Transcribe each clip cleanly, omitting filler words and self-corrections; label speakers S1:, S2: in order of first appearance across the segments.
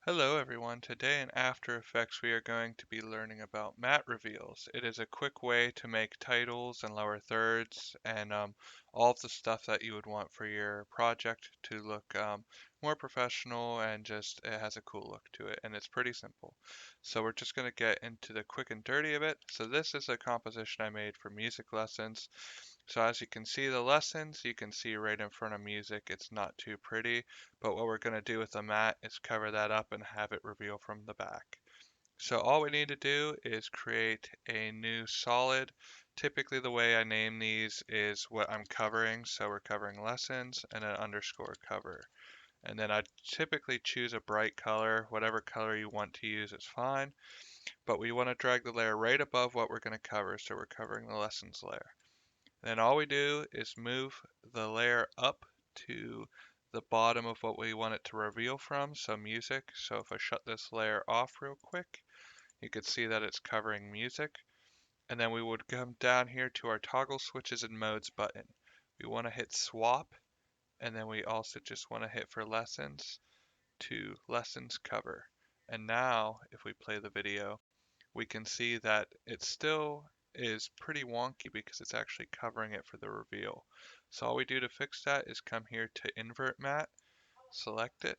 S1: Hello everyone. Today in After Effects we are going to be learning about matte reveals. It is a quick way to make titles and lower thirds and all of the stuff that you would want for your project to look more professional, and just it has a cool look to it, and it's pretty simple. So we're just going to get into the quick and dirty of it. So this is a composition I made for music lessons. So as you can see the lessons, you can see right in front of music, it's not too pretty. But what we're going to do with the mat is cover that up and have it reveal from the back. So all we need to do is create a new solid. Typically the way I name these is what I'm covering. So we're covering lessons and an underscore cover. And then I typically choose a bright color. Whatever color you want to use is fine. But we want to drag the layer right above what we're going to cover. So we're covering the lessons layer. Then all we do is move the layer up to the bottom of what we want it to reveal from, so music. So if I shut this layer off real quick, you can see that it's covering music. And then we would come down here to our toggle switches and modes button. We want to hit swap, and then we also just want to hit for lessons to lessons cover. And now if we play the video, we can see that it still is pretty wonky because it's actually covering it for the reveal. So all we do to fix that is come here to invert matte, select it,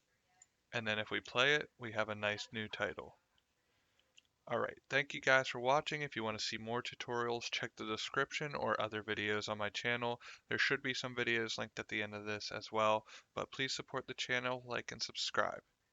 S1: and then if we play it, we have a nice new title. Alright, thank you guys for watching. If you want to see more tutorials, check the description or other videos on my channel. There should be some videos linked at the end of this as well, but please support the channel, like, and subscribe.